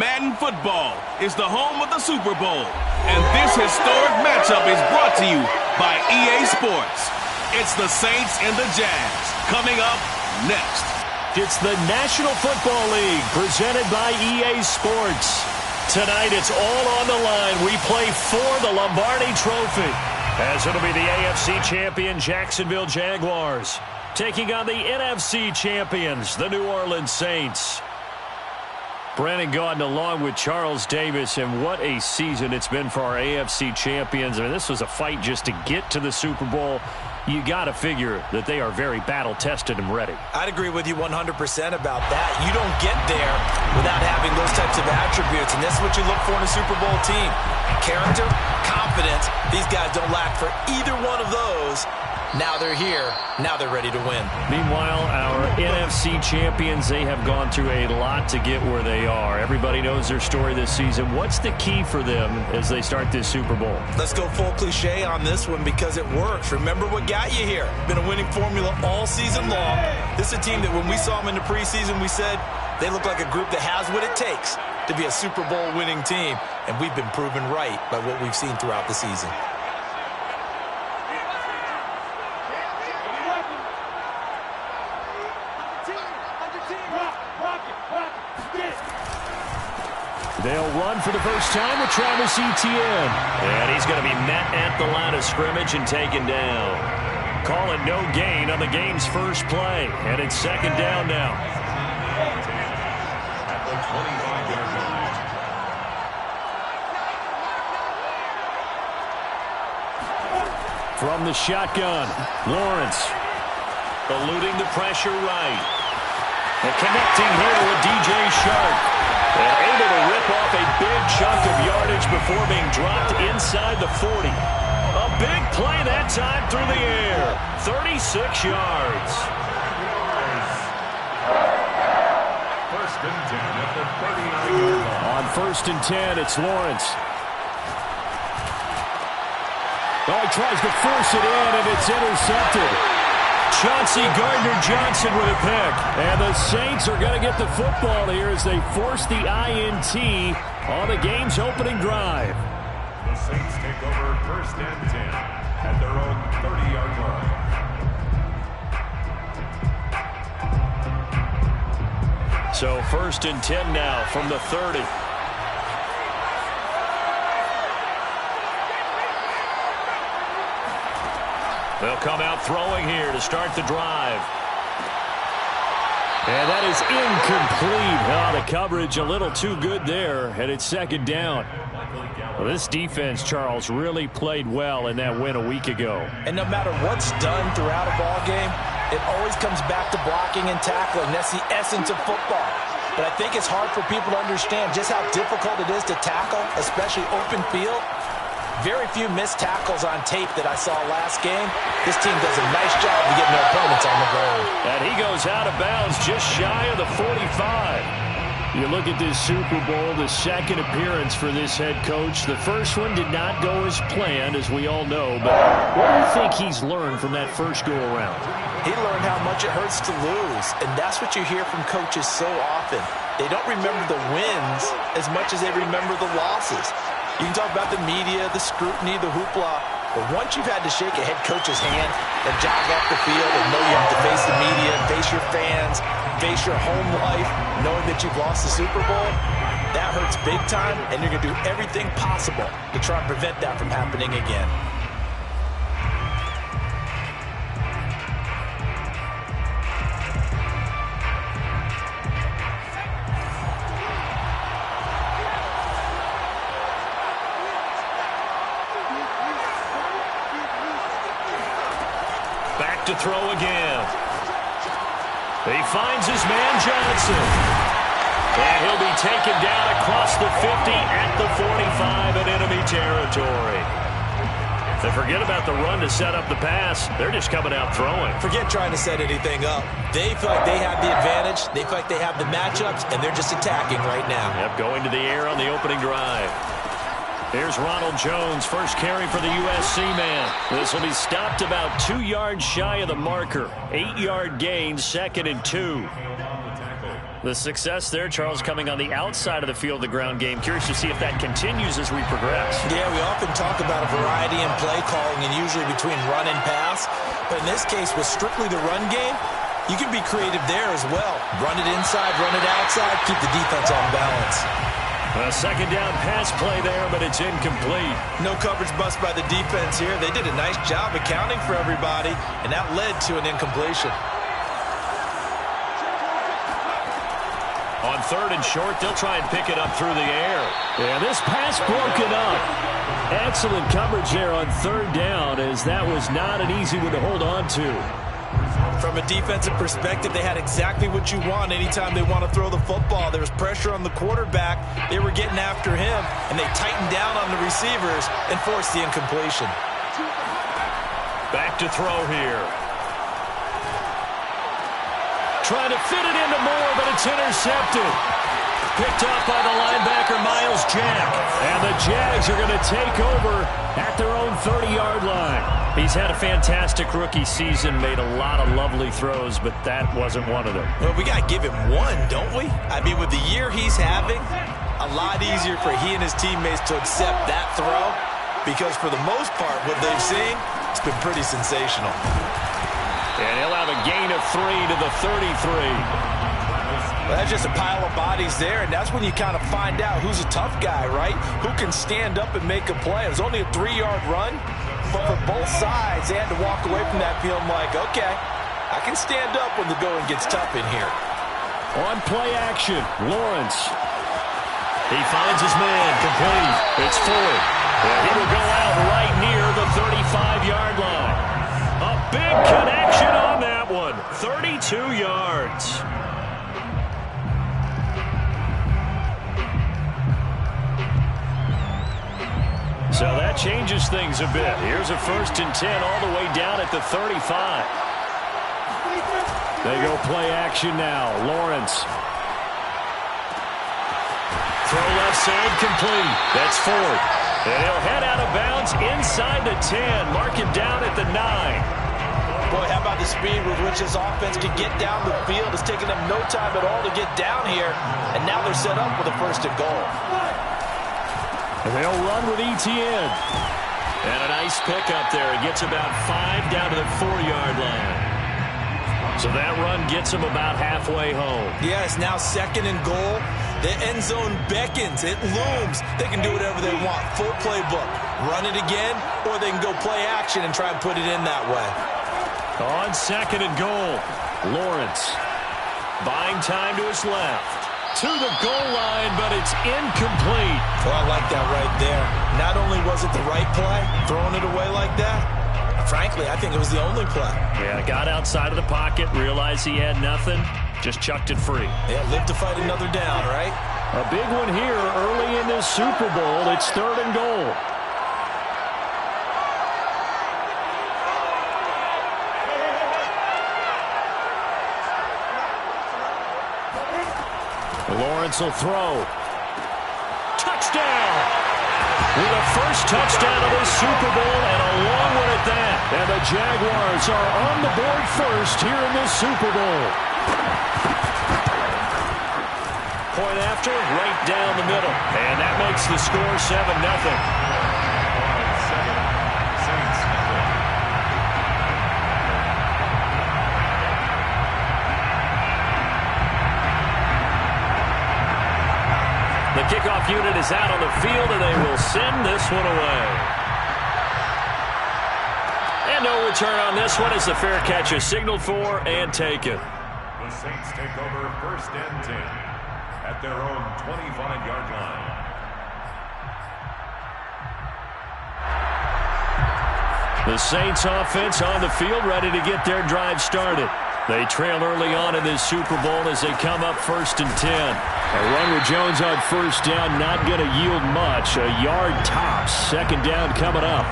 Madden football is the home of the Super Bowl, and this historic matchup is brought to you by EA Sports. It's the Saints and the Jags coming up next. It's the National Football League presented by EA Sports. Tonight it's all on the line. We play for the Lombardi Trophy, as it'll be the AFC champion Jacksonville Jaguars taking on the NFC champions, the New Orleans Saints. Brandon Gaudin along with Charles Davis, and what a season it's been for our AFC champions. I mean, this was a fight just to get to the Super Bowl. You got to figure that they are very battle-tested and ready. I'd agree with you 100% about that. You don't get there without having those types of attributes, and this is what you look for in a Super Bowl team. Character, confidence. These guys don't lack for either one of those. Now they're here. Now they're ready to win. Meanwhile, our NFC champions, they have gone through a lot to get where they are. Everybody knows their story this season. What's the key for them as they start this Super Bowl? Let's go full cliche on this one because it works. Remember what got you here. Been a winning formula all season long. This is a team that when we saw them in the preseason, we said they look like a group that has what it takes to be a Super Bowl winning team. And we've been proven right by what we've seen throughout the season. They'll run for the first time with Travis Etienne. And he's going to be met at the line of scrimmage and taken down. Call it no gain on the game's first play. And it's second down now. From the shotgun, Lawrence eluding the pressure right. And connecting here with DJ Shark. And able to rip off a big chunk of yardage before being dropped inside the 40. A big play that time through the air. 36 yards. First and 10 at the 39-yard line. On first and 10, it's Lawrence. Oh, he tries to force it in, and it's intercepted. Chauncey Gardner-Johnson with a pick. And the Saints are going to get the football here as they force the INT on the game's opening drive. The Saints take over first and 10 at their own 30-yard line. So first and 10 now from the 30. They'll come out throwing here to start the drive. And that is incomplete. Oh, the coverage a little too good there, and it's second down. Well, this defense, Charles, really played well in that win a week ago. And no matter what's done throughout a ball game, it always comes back to blocking and tackling. That's the essence of football. But I think it's hard for people to understand just how difficult it is to tackle, especially open field. Very few missed tackles on tape that I saw last game. This team does a nice job of getting their opponents on the ground. And he goes out of bounds just shy of the 45. You look at this Super Bowl, the second appearance for this head coach. The first one did not go as planned, as we all know. But what do you think he's learned from that first go-around? He learned how much it hurts to lose. And that's what you hear from coaches so often. They don't remember the wins as much as they remember the losses. You can talk about the media, the scrutiny, the hoopla, but once you've had to shake a head coach's hand and jog off the field and know you have to face the media, face your fans, face your home life, knowing that you've lost the Super Bowl, that hurts big time, and you're going to do everything possible to try and prevent that from happening again. To throw again. He finds his man Johnson. And he'll be taken down across the 50 at the 45 in enemy territory. They forget about the run to set up the pass. They're just coming out throwing. Forget trying to set anything up. They feel like they have the advantage. They feel like they have the matchups, and they're just attacking right now. Yep, going to the air on the opening drive. Here's Ronald Jones, first carry for the USC man. This will be stopped about 2 yards shy of the marker. 8-yard gain, second and 2. The success there, Charles, coming on the outside of the field, the ground game. Curious to see if that continues as we progress. Yeah, we often talk about a variety in play calling and usually between run and pass. But in this case, with strictly the run game, you can be creative there as well. Run it inside, run it outside, keep the defense on balance. A second down pass play there, but it's incomplete. No coverage bust by the defense here. They did a nice job accounting for everybody, and that led to an incompletion. On 3rd and short, they'll try and pick it up through the air. Yeah, this pass broken up. Excellent coverage there on 3rd down, as that was not an easy one to hold on to. From a defensive perspective, they had exactly what you want anytime they want to throw the football. There was pressure on the quarterback. They were getting after him, and they tightened down on the receivers and forced the incompletion. Back to throw here. Trying to fit it into Moore, but it's intercepted. Picked up by the linebacker, Miles Jack. And the Jags are going to take over at their own 30-yard line. He's had a fantastic rookie season, made a lot of lovely throws, but that wasn't one of them. Well, we got to give him one, don't we? I mean, with the year he's having, a lot easier for he and his teammates to accept that throw, because for the most part, what they've seen, it's been pretty sensational. And he'll have a gain of 3 to the 33. Well, that's just a pile of bodies there, and that's when you kind of find out who's a tough guy, right? Who can stand up and make a play. It was only a 3-yard run, but for both sides, they had to walk away from that feeling like, okay, I can stand up when the going gets tough in here. On play action, Lawrence. He finds his man, complete. It's Ford. And he will go out right near the 35-yard line. A big connection on that one. 32 yards. So that changes things a bit. Here's a 1st and 10 all the way down at the 35. They go play action now. Lawrence. Throw left side complete. That's Ford. And he'll head out of bounds inside the 10. Mark him down at the 9. Boy, how about the speed with which this offense can get down the field? It's taken them no time at all to get down here. And now they're set up with a 1st and goal. And they'll run with Etienne. And a nice pickup there. It gets about 5 down to the 4-yard line. So that run gets them about halfway home. Yeah, it's now 2nd and goal. The end zone beckons. It looms. They can do whatever they want. Full playbook. Run it again, or they can go play action and try and put it in that way. On 2nd and goal, Lawrence. Buying time to his left. To the goal line, but it's incomplete. Well, I like that right there. Not only was it the right play, throwing it away like that, frankly, I think it was the only play. Yeah, got outside of the pocket, realized he had nothing, just chucked it free. Yeah, live to fight another down, right? A big one here early in this Super Bowl. It's 3rd and goal. Lawrence will throw. Touchdown! With a first touchdown of this Super Bowl, and a long one at that. And the Jaguars are on the board first here in this Super Bowl. Point after, right down the middle. And that makes the score 7-0. The kickoff unit is out on the field, and they will send this one away. And no return on this one as the fair catch is signaled for and taken. The Saints take over 1st and 10 at their own 25-yard line. The Saints offense on the field, ready to get their drive started. They trail early on in this Super Bowl as they come up 1st and 10. A run with Jones on 1st down, not going to yield much. A yard tops. 2nd down coming up.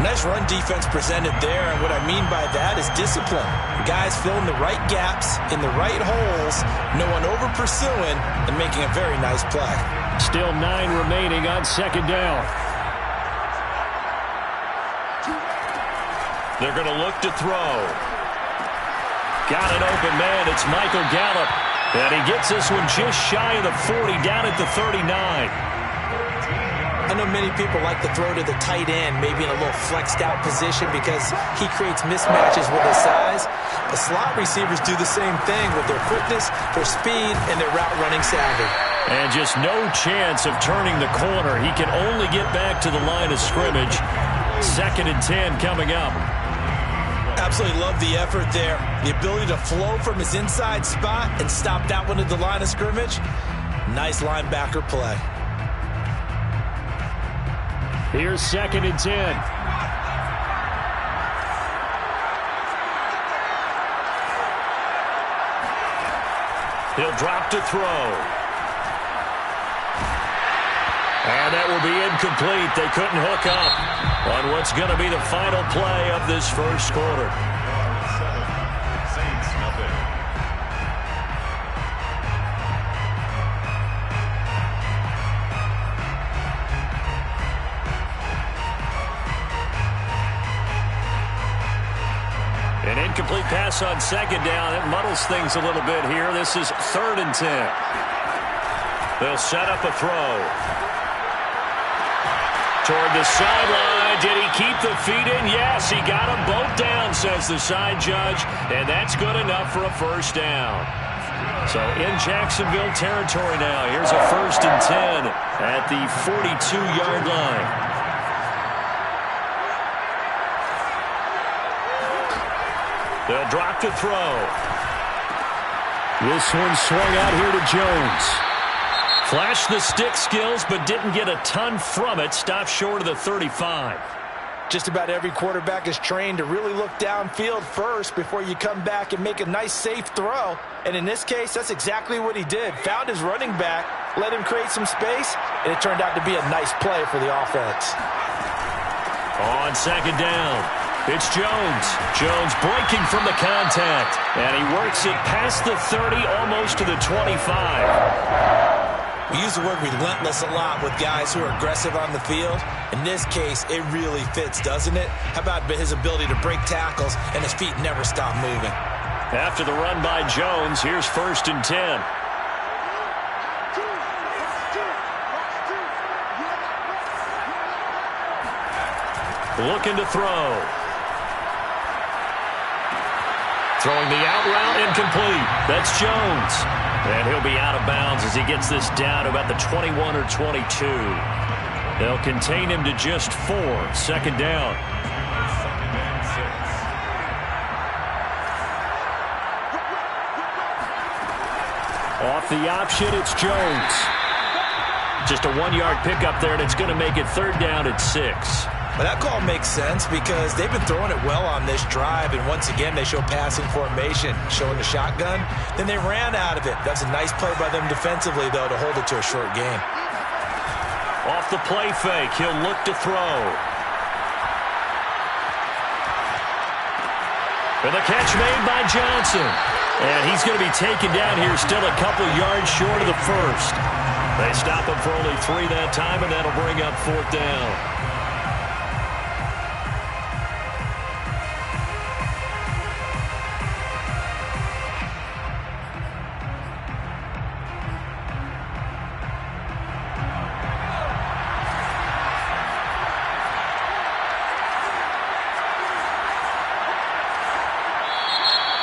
Nice run defense presented there, and what I mean by that is discipline. Guys filling the right gaps in the right holes, no one over pursuing, and making a very nice play. Still 9 remaining on 2nd down. They're going to look to throw. Got an open man. It's Michael Gallup. And he gets this one just shy of the 40, down at the 39. I know many people like to throw to the tight end, maybe in a little flexed out position because he creates mismatches with his size. But slot receivers do the same thing with their quickness, their speed, and their route running savvy. And just no chance of turning the corner. He can only get back to the line of scrimmage. 2nd and 10 coming up. Absolutely love the effort there. The ability to flow from his inside spot and stop that one at the line of scrimmage. Nice linebacker play. Here's 2nd and 10. He'll drop to throw. And that will be incomplete. They couldn't hook up on what's going to be the final play of this first quarter. Saints nothing. An incomplete pass on 2nd down. It muddles things a little bit here. This is 3rd and 10. They'll set up a throw. Toward the sideline. Did he keep the feet in? Yes, he got them both down, says the side judge. And that's good enough for a first down. So in Jacksonville territory now. Here's a 1st and 10 at the 42-yard line. They'll drop to throw. This one swung out here to Jones. Flashed the stick skills, but didn't get a ton from it. Stopped short of the 35. Just about every quarterback is trained to really look downfield first before you come back and make a nice, safe throw. And in this case, that's exactly what he did. Found his running back, let him create some space, and it turned out to be a nice play for the offense. On 2nd down, it's Jones. Jones breaking from the contact, and he works it past the 30, almost to the 25. We use the word relentless a lot with guys who are aggressive on the field. In this case, it really fits, doesn't it? How about his ability to break tackles and his feet never stop moving? After the run by Jones, here's 1st and 10. Looking to throw. Throwing the out route, incomplete. That's Jones. And he'll be out of bounds as he gets this down to about the 21 or 22. They'll contain him to just 4. 2nd down. 2nd and 6. Off the option, it's Jones. Just a 1-yard pickup there, and it's going to make it 3rd down at 6. Well, that call makes sense because they've been throwing it well on this drive, and once again they show passing formation, showing the shotgun. Then they ran out of it. That's a nice play by them defensively, though, to hold it to a short gain. Off the play fake, he'll look to throw. And the catch made by Johnson. And he's going to be taken down here, still a couple yards short of the first. They stop him for only 3 that time, and that'll bring up 4th down.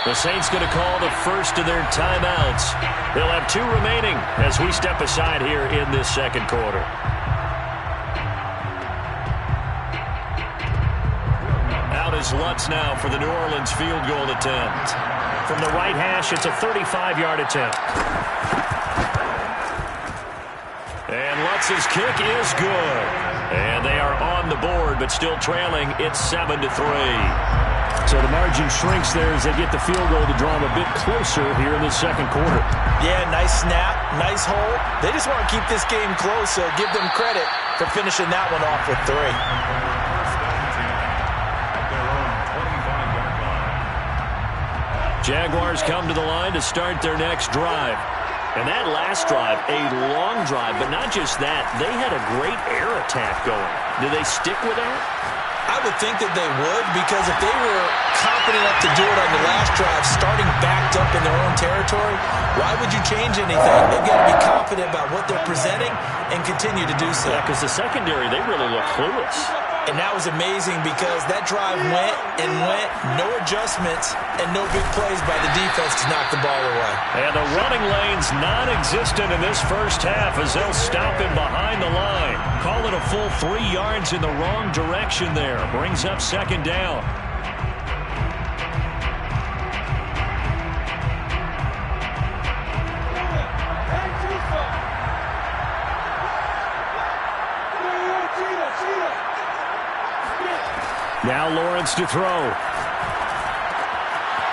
The Saints going to call the first of their timeouts. They'll have 2 remaining as we step aside here in this 2nd quarter. Out is Lutz now for the New Orleans field goal attempt. From the right hash, it's a 35-yard attempt. And Lutz's kick is good. And they are on the board, but still trailing. It's 7-3. So the margin shrinks there as they get the field goal to draw them a bit closer here in the 2nd quarter. Yeah, nice snap, nice hold. They just want to keep this game close, so give them credit for finishing that one off with 3. First and 10 at their own 25-yard line. Jaguars come to the line to start their next drive. And that last drive, a long drive, but not just that. They had a great air attack going. Do they stick with that? I would think that they would, because if they were confident enough to do it on the last drive, starting backed up in their own territory, why would you change anything? They've got to be confident about what they're presenting and continue to do so. Yeah, because the secondary, they really look clueless. And that was amazing because that drive went and went, no adjustments, and no big plays by the defense to knock the ball away. And the running lane's non-existent in this first half as they'll stop him behind the line. Call it a full 3 yards in the wrong direction there. Brings up second down. Now Lawrence to throw.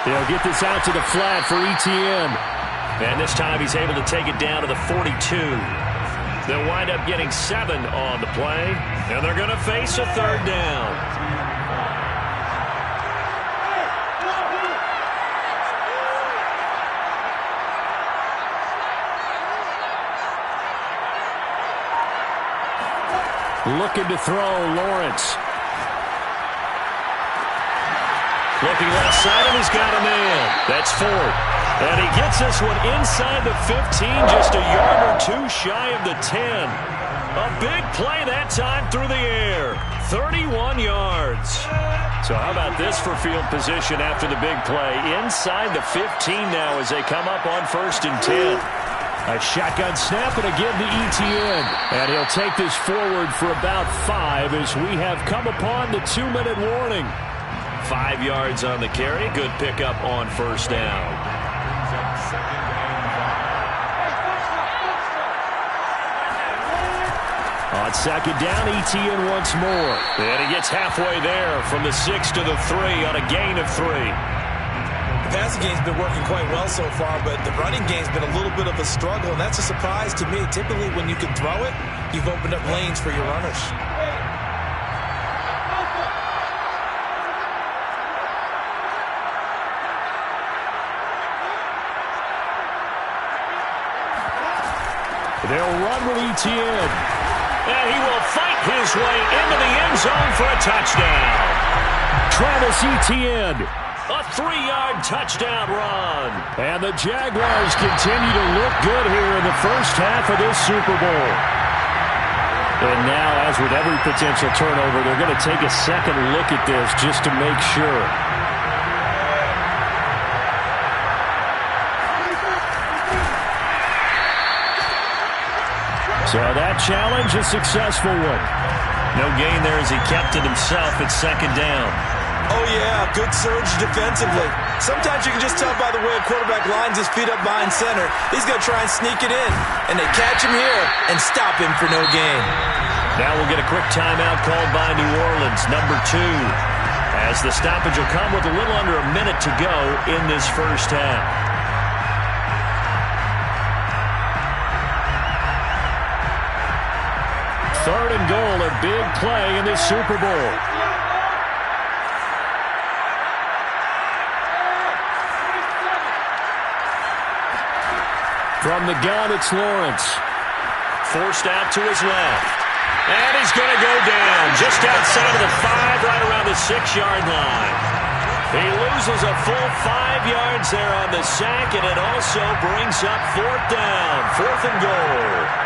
They'll get this out to the flat for Etienne. And this time he's able to take it down to the 42. They'll wind up getting 7 on the play. And they're going to face a third down. Looking to throw, Lawrence. Looking left side, and he's got a man. That's Ford. And he gets this one inside the 15, just a yard or 2 shy of the 10. A big play that time through the air. 31 yards. So how about this for field position after the big play? Inside the 15 now as they come up on 1st and 10. A shotgun snap and again to Etienne. And he'll take this forward for about 5 as we have come upon the 2-minute warning. 5 yards on the carry. Good pickup on 1st down. On 2nd down, Etienne once more. And he gets halfway there from the 6 to the 3 on a gain of 3. The passing game's been working quite well so far, but the running game's been a little bit of a struggle, and that's a surprise to me. Typically, when you can throw it, you've opened up lanes for your runners. They'll run with Etienne. And he will fight his way into the end zone for a touchdown. Travis Etienne. A 3-yard touchdown run. And the Jaguars continue to look good here in the first half of this Super Bowl. And now, as with every potential turnover, they're going to take a second look at this just to make sure. So that challenge, a successful one. No gain there as he kept it himself at 2nd down. Oh, yeah, good surge defensively. Sometimes you can just tell by the way a quarterback lines his feet up behind center. He's going to try and sneak it in, and they catch him here and stop him for no gain. Now we'll get a quick timeout called by New Orleans, number 2, as the stoppage will come with a little under a minute to go in this first half. Third and goal, a big play in this Super Bowl. From the gun, it's Lawrence. Forced out to his left. And he's going to go down just outside of the 5, right around the 6-yard line. He loses a full 5 yards there on the sack, and it also brings up 4th down, 4th and goal.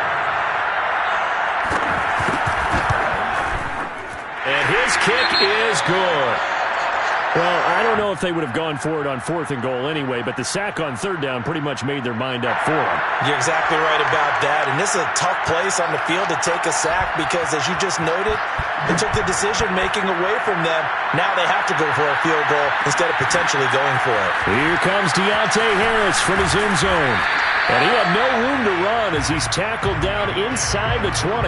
And his kick is good. Well, I don't know if they would have gone for it on 4th and goal anyway, but the sack on 3rd down pretty much made their mind up for them. You're exactly right about that, and this is a tough place on the field to take a sack because, as you just noted, it took the decision-making away from them. Now they have to go for a field goal instead of potentially going for it. Here comes Deontay Harris from his end zone. And he had no room to run as he's tackled down inside the 20.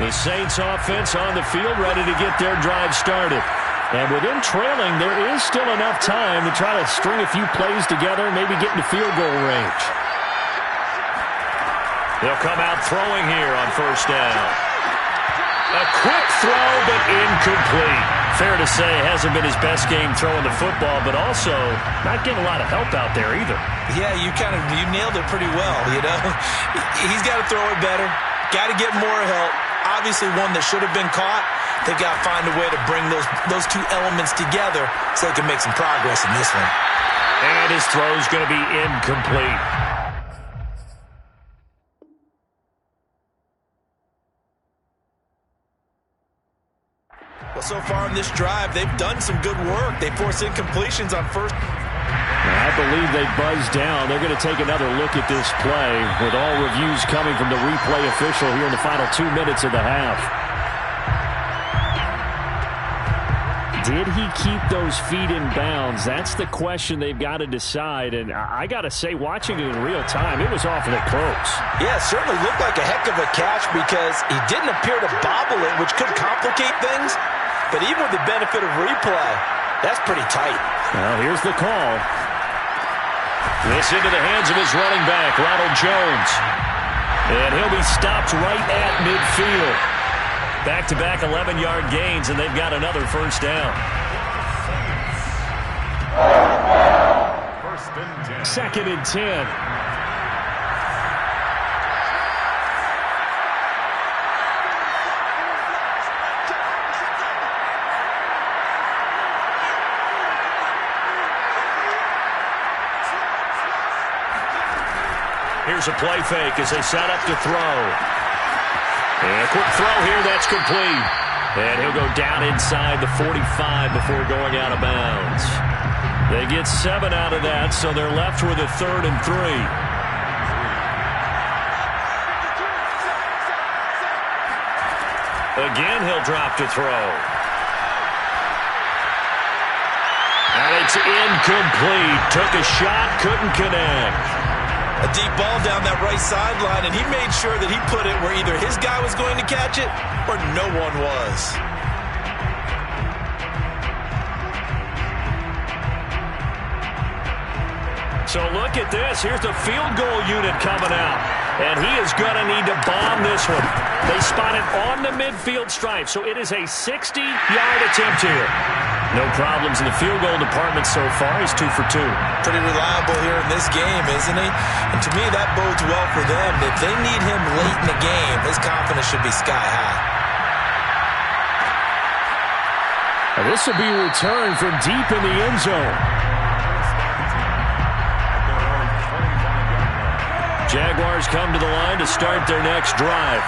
The Saints offense on the field ready to get their drive started. And with them trailing, there is still enough time to try to string a few plays together and maybe get into field goal range. They'll come out throwing here on 1st down. A quick throw, but incomplete. Fair to say, it hasn't been his best game throwing the football, but also not getting a lot of help out there either. Yeah, you nailed it pretty well, you know. He's got to throw it better, got to get more help. Obviously one that should have been caught. They've got to find a way to bring those two elements together so they can make some progress in this one. And his throw's going to be incomplete. Well, so far in this drive, they've done some good work. They forced incompletions on first. I believe they buzzed down. They're going to take another look at this play with all reviews coming from the replay official here in the final 2 minutes of the half. Did he keep those feet in bounds? That's the question they've got to decide. And I got to say, watching it in real time, it was awfully close. Yeah, it certainly looked like a heck of a catch because he didn't appear to bobble it, which could complicate things. But even with the benefit of replay, that's pretty tight. Well, here's the call. This into the hands of his running back, Ronald Jones. And he'll be stopped right at midfield. Back-to-back 11-yard gains, and they've got another first down. First and 10. Second and 10. Here's a play fake as they set up to throw. And a quick throw here, that's complete. And he'll go down inside the 45 before going out of bounds. They get 7 out of that, so they're left with a 3rd and 3. Again, he'll drop to throw. And it's incomplete. Took a shot, couldn't connect. A deep ball down that right sideline, and he made sure that he put it where either his guy was going to catch it or no one was. So look at this. Here's the field goal unit coming out. And he is going to need to bomb this one. They spot it on the midfield stripe, so it is a 60-yard attempt here. No problems in the field goal department so far. He's 2 for 2. Pretty reliable here in this game, isn't he? And to me, that bodes well for them. If they need him late in the game, his confidence should be sky high. And this will be returned from deep in the end zone. Jaguars come to the line to start their next drive.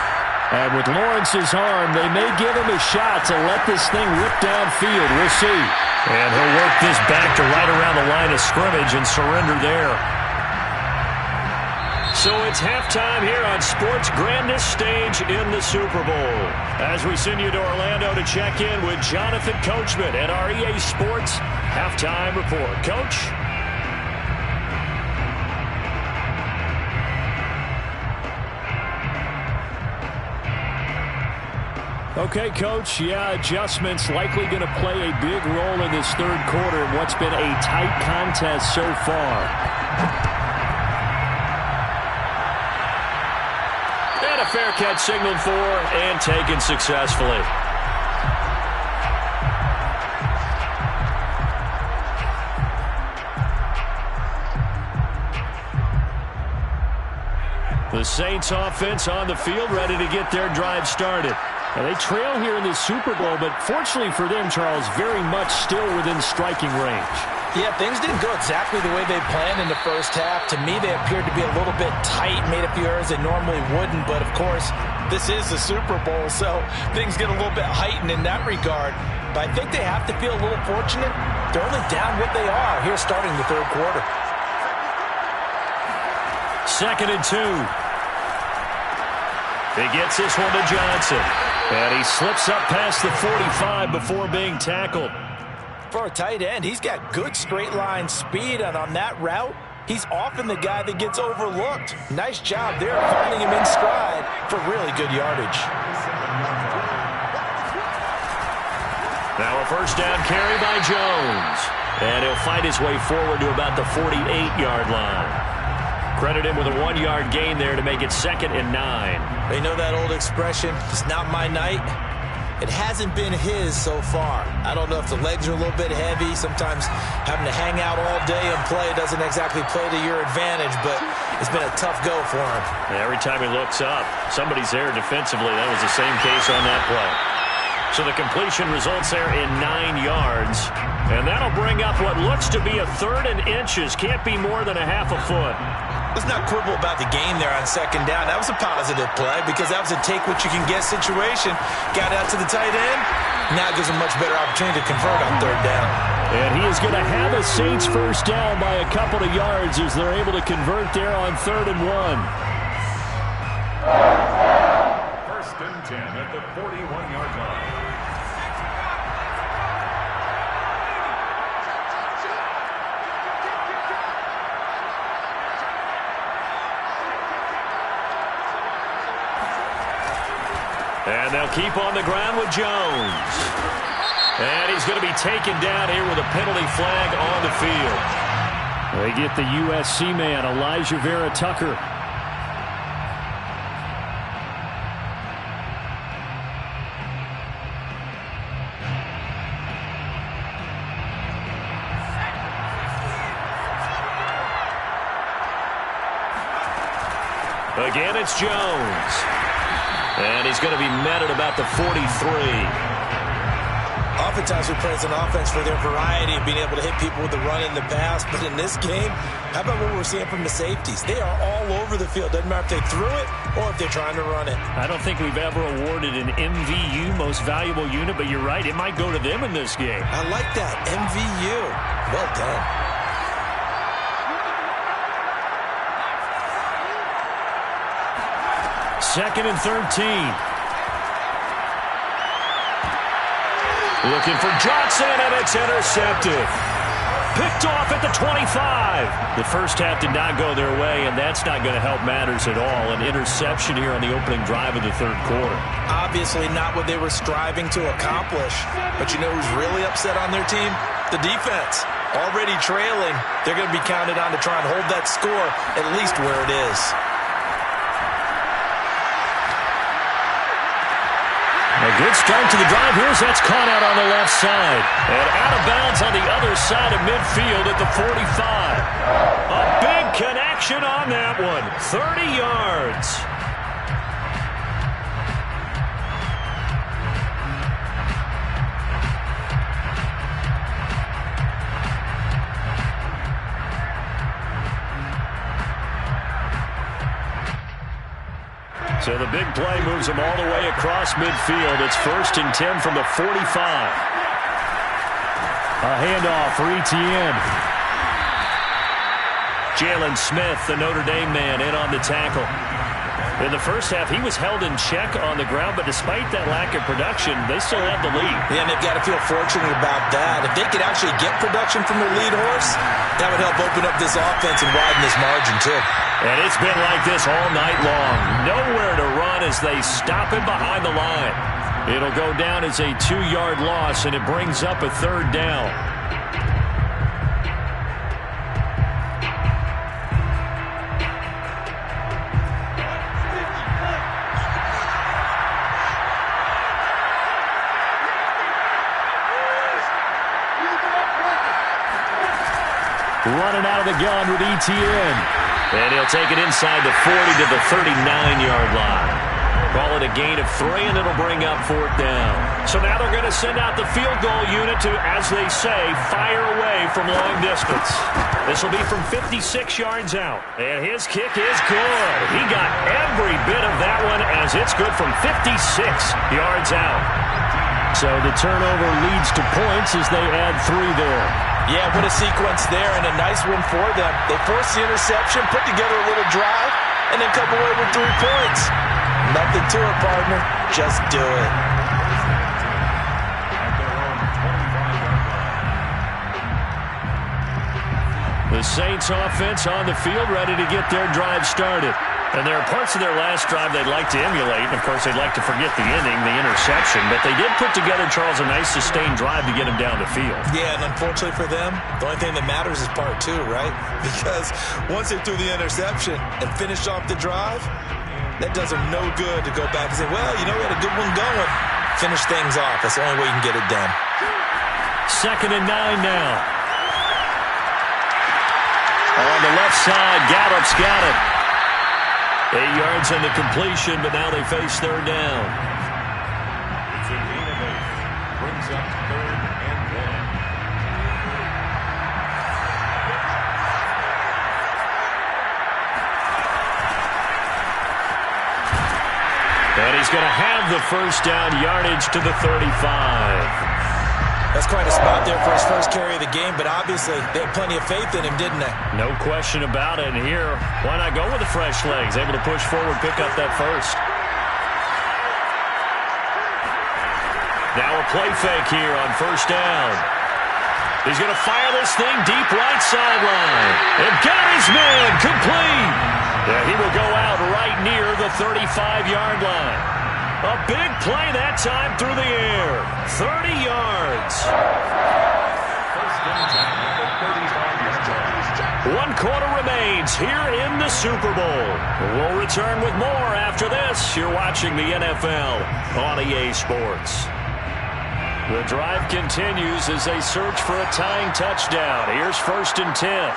And with Lawrence's arm, they may give him a shot to let this thing rip downfield. We'll see. And he'll work this back to right around the line of scrimmage and surrender there. So it's halftime here on sports' grandest stage in the Super Bowl. As we send you to Orlando to check in with Jonathan Coachman at our EA Sports Halftime Report. Coach? Okay, Coach, adjustments likely going to play a big role in this third quarter in what's been a tight contest so far. And a fair catch signaled for and taken successfully. The Saints offense on the field ready to get their drive started. Now, they trail here in the Super Bowl, but fortunately for them, Charles, very much still within striking range. Yeah, things didn't go exactly the way they planned in the first half. To me, they appeared to be a little bit tight, made a few errors they normally wouldn't. But, of course, this is the Super Bowl, so things get a little bit heightened in that regard. But I think they have to feel a little fortunate. They're only down what they are here starting the third quarter. 2nd and 2. He gets this one to Johnson. And he slips up past the 45 before being tackled. For a tight end, he's got good straight line speed, and on that route, he's often the guy that gets overlooked. Nice job there finding him in stride for really good yardage. Now a first down carry by Jones. And he'll fight his way forward to about the 48-yard line. Credit him with a 1-yard gain there to make it 2nd and 9. They know that old expression, it's not my night. It hasn't been his so far. I don't know if the legs are a little bit heavy. Sometimes having to hang out all day and play doesn't exactly play to your advantage, but it's been a tough go for him. Every time he looks up, somebody's there defensively. That was the same case on that play. So the completion results there in 9 yards. And that'll bring up what looks to be a 3rd and inches. Can't be more than a half a foot. Let's not quibble about the game there on 2nd down. That was a positive play because that was a take-what-you-can-get situation. Got out to the tight end. Now it gives him a much better opportunity to convert on 3rd down. And he is going to have a Saints first down by a couple of yards as they're able to convert there on 3rd and 1. 1st and 10 at the 41-yard line. And they'll keep on the ground with Jones. And he's going to be taken down here with a penalty flag on the field. They get the USC man, Elijah Vera Tucker. Again, it's Jones. And he's going to be met at about the 43. Oftentimes we praise an offense for their variety of being able to hit people with the run and the pass. But in this game, how about what we're seeing from the safeties? They are all over the field. Doesn't matter if they threw it or if they're trying to run it. I don't think we've ever awarded an MVU, most valuable unit, but you're right. It might go to them in this game. I like that. MVU. Well done. 2nd and 13. Looking for Johnson, and it's intercepted. Picked off at the 25. The first half did not go their way, and that's not going to help matters at all. An interception here on the opening drive of the 3rd quarter. Obviously not what they were striving to accomplish. But you know who's really upset on their team? The defense. Already trailing. They're going to be counted on to try and hold that score at least where it is. A good start to the drive. Here's that's caught out on the left side. And out of bounds on the other side of midfield at the 45. A big connection on that one. 30 yards. So the big play moves them all the way across midfield. It's 1st and 10 from the 45. A handoff for Etienne. Jalen Smith, the Notre Dame man, in on the tackle. In the first half, he was held in check on the ground, but despite that lack of production, they still have the lead. Yeah, and they've got to feel fortunate about that. If they could actually get production from their lead horse, that would help open up this offense and widen this margin, too. And it's been like this all night long. Nowhere to run as they stop him behind the line. It'll go down as a 2-yard loss, and it brings up a 3rd down. Running out of the gun with Etienne. And he'll take it inside the 40 to the 39-yard line. Call it a gain of 3, and it'll bring up 4th down. So now they're going to send out the field goal unit to, as they say, fire away from long distance. This will be from 56 yards out. And his kick is good. He got every bit of that one as it's good from 56 yards out. So the turnover leads to points as they add 3 there. Yeah, what a sequence there, and a nice one for them. They forced the interception, put together a little drive, and then come away with 3 points. Nothing to it, partner. Just do it. The Saints offense on the field, ready to get their drive started. And there are parts of their last drive they'd like to emulate. And, of course, they'd like to forget the inning, the interception. But they did put together, Charles, a nice sustained drive to get them down the field. Yeah, and unfortunately for them, the only thing that matters is part 2, right? Because once they threw the interception and finished off the drive, that does them no good to go back and say, well, you know, we had a good one going. finish things off. That's the only way you can get it done. 2nd and 9 now. On the left side, Gallup's got it. 8 yards on the completion, but now they face 3rd down. It's a gain of 8. Brings up 3rd and 1. And he's going to have the first down, yardage to the 35. That's quite a spot there for his first carry of the game, but obviously they had plenty of faith in him, didn't they? No question about it. And here, why not go with the fresh legs? Able to push forward, pick up that first. Now a play fake here on 1st down. He's going to fire this thing deep right sideline. And got his man complete. Yeah, he will go out right near the 35-yard line. A big play that time through the air. 30 yards. 1 quarter remains here in the Super Bowl. We'll return with more after this. You're watching the NFL on EA Sports. The drive continues as they search for a tying touchdown. Here's 1st and 10.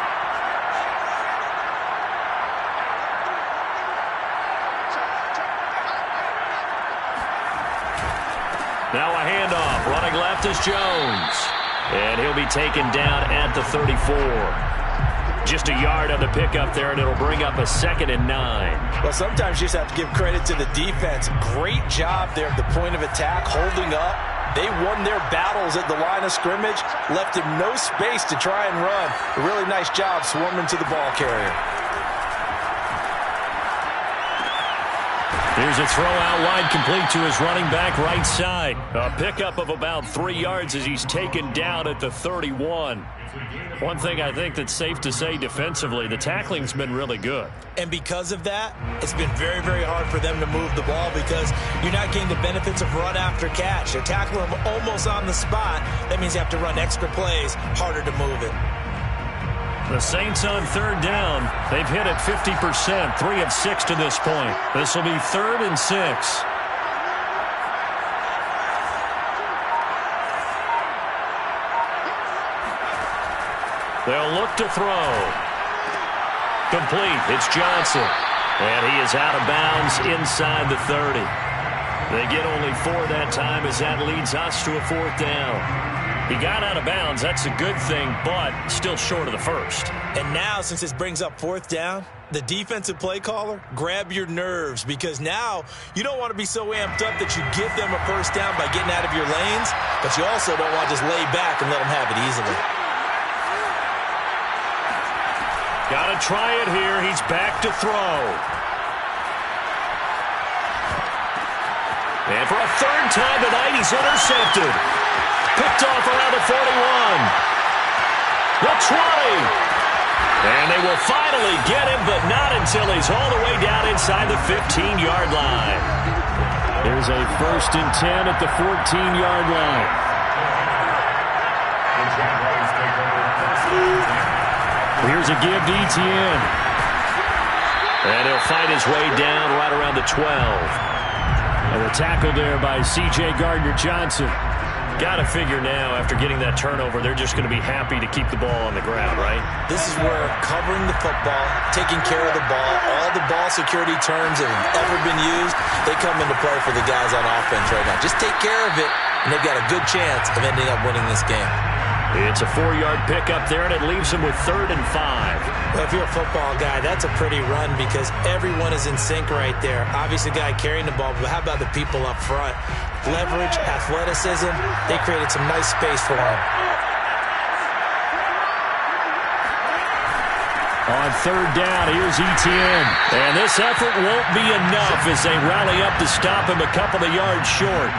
Now a handoff. Running left is Jones. And he'll be taken down at the 34. Just a yard on the pickup there, and it'll bring up a 2nd and 9. Well, sometimes you just have to give credit to the defense. Great job there at the point of attack, holding up. They won their battles at the line of scrimmage, left him no space to try and run. A really nice job swarming to the ball carrier. Here's a throw out wide, complete to his running back right side. A pickup of about 3 yards as he's taken down at the 31. One thing I think that's safe to say defensively, the tackling's been really good. And because of that, it's been very, very hard for them to move the ball because you're not getting the benefits of run after catch. They're tackling them almost on the spot. That means you have to run extra plays, harder to move it. The Saints on 3rd down. They've hit it 50%, 3 of 6 to this point. This will be 3rd and 6. They'll look to throw. Complete. It's Johnson. And he is out of bounds inside the 30. They get only 4 that time as that leads us to a 4th down. He got out of bounds. That's a good thing, but still short of the first. And now, since this brings up 4th down, the defensive play caller, grab your nerves because now you don't want to be so amped up that you give them a first down by getting out of your lanes, but you also don't want to just lay back and let them have it easily. Got to try it here. He's back to throw. And for a 3rd time tonight, he's intercepted. Picked off around the 41. The 20. And they will finally get him, but not until he's all the way down inside the 15-yard line. Here's a 1st and 10 at the 14-yard line. Here's a give to Etienne. And he'll fight his way down right around the 12. And the tackle there by C.J. Gardner-Johnson. Got to figure now, after getting that turnover, they're just going to be happy to keep the ball on the ground, right? This is where covering the football, taking care of the ball, all the ball security terms that have ever been used, they come into play for the guys on offense right now. Just take care of it, and they've got a good chance of ending up winning this game. It's a 4-yard pickup there, and it leaves them with 3rd and 5. Well, if you're a football guy, that's a pretty run because everyone is in sync right there. Obviously, the guy carrying the ball, but how about the people up front? Leverage, athleticism, they created some nice space for him. On 3rd down, here's Etienne. And this effort won't be enough as they rally up to stop him a couple of yards short.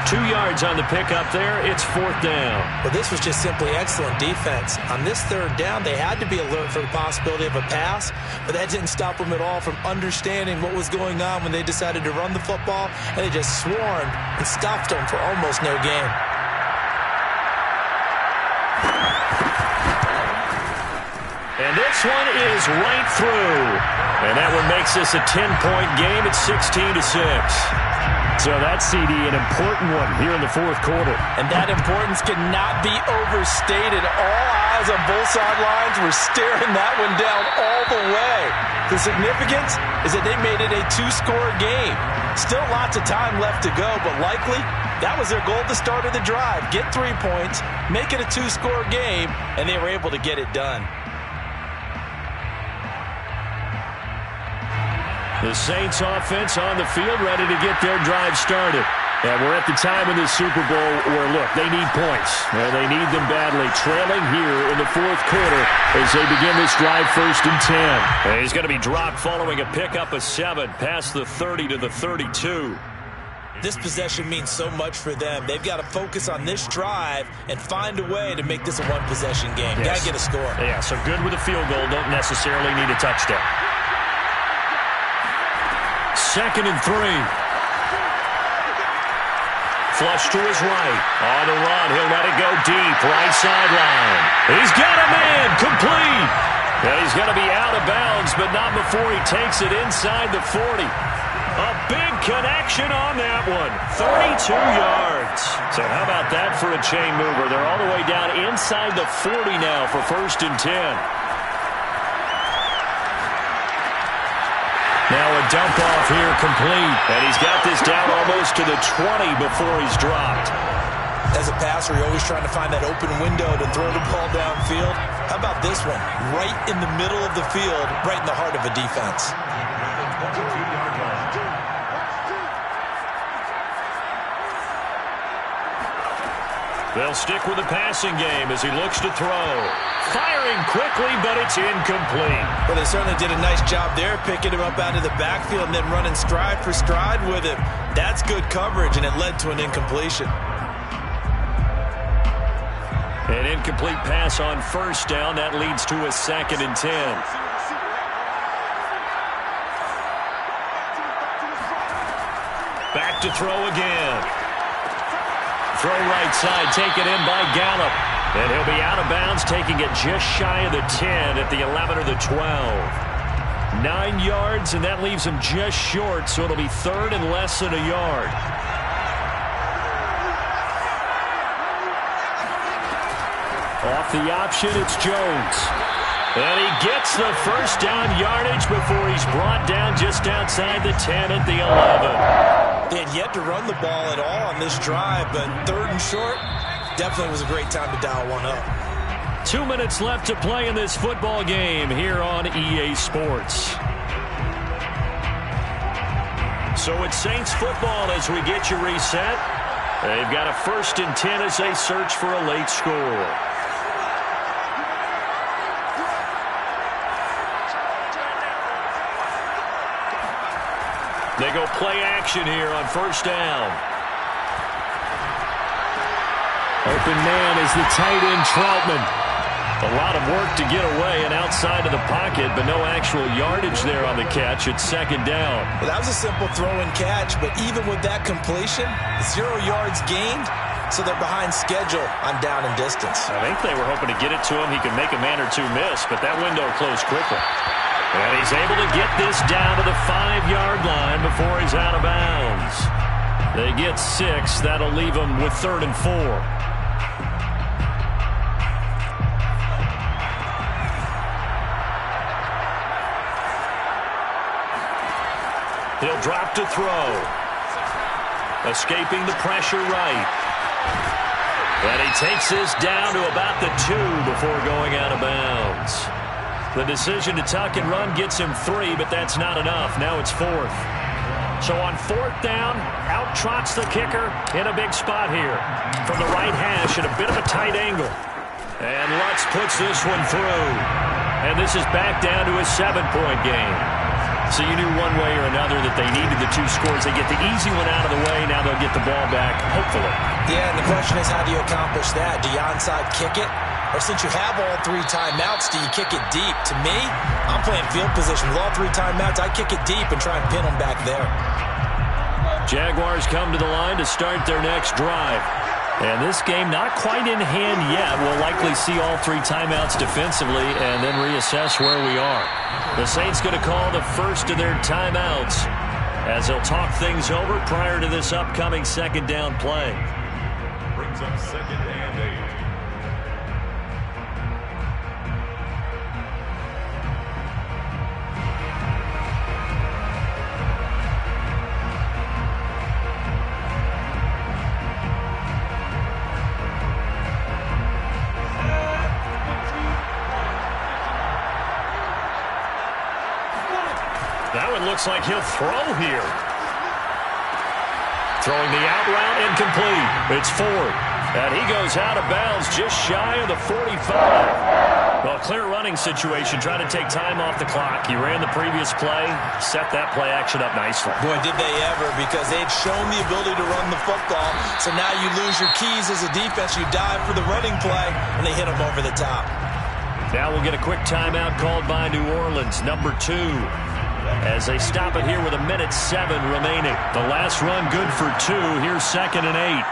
2 yards on the pickup there. It's 4th down. Well, this was just simply excellent defense. On this 3rd down, they had to be alert for the possibility of a pass, but that didn't stop them at all from understanding what was going on when they decided to run the football, and they just swarmed and stopped them for almost no gain. And this one is right through. And that one makes this a 10-point game at 16-6. So that CD, an important one here in the fourth quarter. And that importance cannot be overstated. All eyes on both sidelines were staring that one down all the way. The significance is that they made it a two-score game. Still lots of time left to go, but likely that was their goal at the start of the drive. Get 3 points, make it a two-score game, and they were able to get it done. The Saints offense on the field ready to get their drive started. And we're at the time in the Super Bowl where, look, they need points. And they need them badly. Trailing here in the fourth quarter as they begin this drive 1st and 10. And he's going to be dropped following a pickup of 7 past the 30 to the 32. This possession means so much for them. They've got to focus on this drive and find a way to make this a one-possession game. Yes. Got to get a score. Yeah, so good with a field goal. Don't necessarily need a touchdown. 2nd and 3. Flush to his right. On the run. He'll let it go deep. Right sideline. He's got a man. Complete. And he's going to be out of bounds, but not before he takes it inside the 40. A big connection on that one. 32 yards. So how about that for a chain mover? They're all the way down inside the 40 now for 1st and 10. Now a dump off here complete. And he's got this down almost to the 20 before he's dropped. As a passer, you're always trying to find that open window to throw the ball downfield. How about this one? Right in the middle of the field, right in the heart of a defense. They'll stick with the passing game as he looks to throw. Firing quickly, but it's incomplete. Well, they certainly did a nice job there, picking him up out of the backfield and then running stride for stride with him. That's good coverage, and it led to an incompletion. An incomplete pass on 1st down. That leads to a 2nd and 10. Back to throw again. Throw right side, taken in by Gallup. And he'll be out of bounds, taking it just shy of the 10 at the 11 or the 12. 9 yards, and that leaves him just short, so it'll be 3rd and less than a yard. Off the option, it's Jones. And he gets the 1st down yardage before he's brought down just outside the 10 at the 11. They had yet to run the ball at all on this drive, but 3rd and short, definitely was a great time to dial one up. 2 minutes left to play in this football game here on EA Sports. So it's Saints football as we get you reset. They've got a 1st and 10 as they search for a late score. They go play action here on 1st down. Open man is the tight end, Troutman. A lot of work to get away and outside of the pocket, but no actual yardage there on the catch. It's 2nd down. Well, that was a simple throw and catch, but even with that completion, 0 yards gained, so they're behind schedule on down and distance. I think they were hoping to get it to him. He could make a man or two miss, but that window closed quickly. And he's able to get this down to the 5-yard line before he's out of bounds. They get 6. That'll leave him with 3rd and 4. He'll drop to throw. Escaping the pressure right. And he takes this down to about the 2 before going out of bounds. The decision to tuck and run gets him 3, but that's not enough. Now it's 4th. So on 4th down, out trots the kicker in a big spot here. From the right hash at a bit of a tight angle. And Lutz puts this one through. And this is back down to a 7-point game. So you knew one way or another that they needed the 2 scores. They get the easy one out of the way. Now they'll get the ball back, hopefully. Yeah, and the question is, how do you accomplish that? Do you onside kick it? Or since you have all 3 timeouts, do you kick it deep? To me, I'm playing field position. With all 3 timeouts, I kick it deep and try and pin them back there. Jaguars come to the line to start their next drive. And this game not quite in hand yet. We'll likely see all 3 timeouts defensively and then reassess where we are. The Saints going to call the first of their timeouts as they'll talk things over prior to this upcoming second down play. Brings up 2nd and 8. That one looks like he'll throw here. Throwing the out route incomplete. It's Ford. And he goes out of bounds just shy of the 45. Well, clear running situation. Trying to take time off the clock. He ran the previous play. Set that play action up nicely. Boy, did they ever, because they'd shown the ability to run the football. So now you lose your keys as a defense. You dive for the running play, and they hit them over the top. Now we'll get a quick timeout called by New Orleans, number 2. As they stop it here with 1:07 remaining. The last run good for 2. Here's 2nd and 8.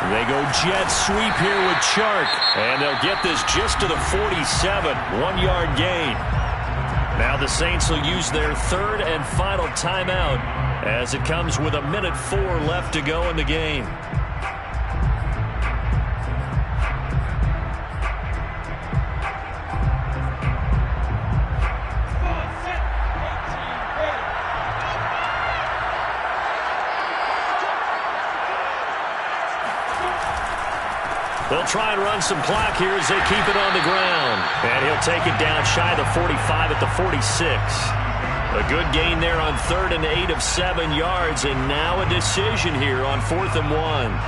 They go jet sweep here with Chark. And they'll get this just to the 47. 1-yard gain. Now the Saints will use their 3rd and final timeout as it comes with 1:04 left to go in the game. They'll try and run some clock here as they keep it on the ground. And he'll take it down shy of the 45 at the 46. A good gain there on 3rd and 8 of 7 yards. And now a decision here on 4th and 1.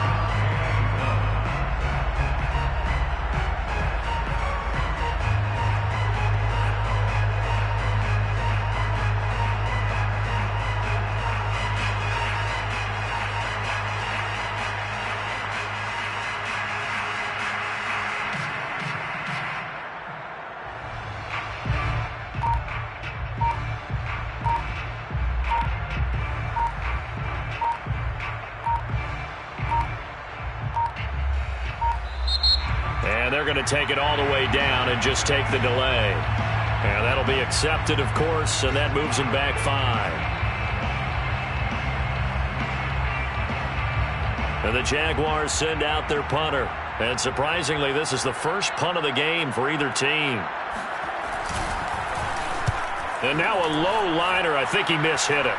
And they're going to take it all the way down and just take the delay. And that'll be accepted, of course, and that moves them back 5. And the Jaguars send out their punter. And surprisingly, this is the first punt of the game for either team. And now a low liner. I think he mishit it.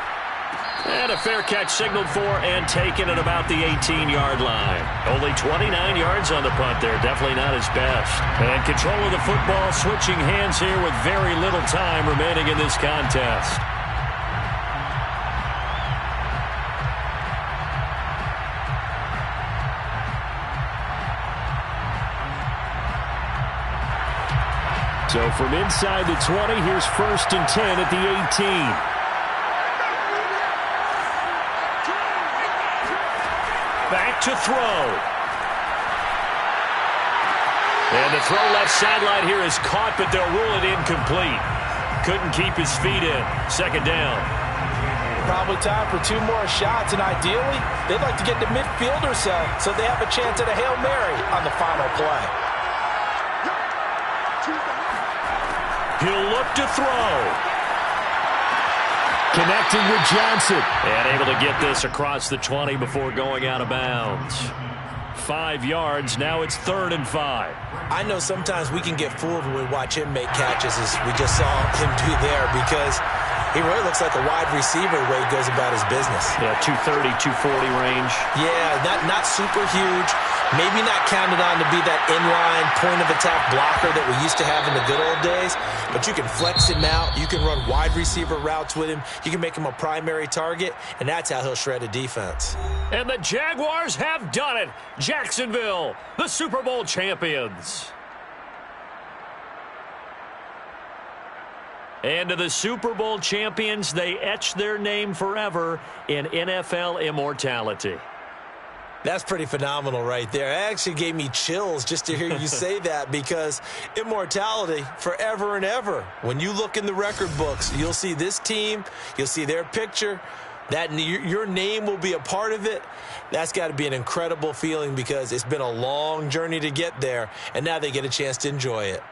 And a fair catch signaled for and taken at about the 18-yard line. Only 29 yards on the punt there. Definitely not his best. And control of the football switching hands here with very little time remaining in this contest. So from inside the 20, here's 1st and 10 at the 18. Back to throw. And the throw left sideline here is caught, but they'll rule it incomplete. Couldn't keep his feet in. 2nd down. Probably time for 2 more shots, and ideally, they'd like to get to midfield or so they have a chance at a Hail Mary on the final play. He'll look to throw. Connecting with Johnson. And able to get this across the 20 before going out of bounds. 5 yards. Now it's 3rd and 5. I know sometimes we can get fooled when we watch him make catches, as we just saw him do there, because he really looks like a wide receiver the way he goes about his business. Yeah, 230, 240 range. Yeah, not super huge. Maybe not counted on to be that inline point-of-attack blocker that we used to have in the good old days, but you can flex him out. You can run wide receiver routes with him. You can make him a primary target, and that's how he'll shred a defense. And the Jaguars have done it. Jacksonville, the Super Bowl champions. And to the Super Bowl champions, they etch their name forever in NFL immortality. That's pretty phenomenal right there. It actually gave me chills just to hear you say that, because immortality forever and ever. When you look in the record books, you'll see this team, you'll see their picture. That your name will be a part of it. That's got to be an incredible feeling because it's been a long journey to get there, and now they get a chance to enjoy it.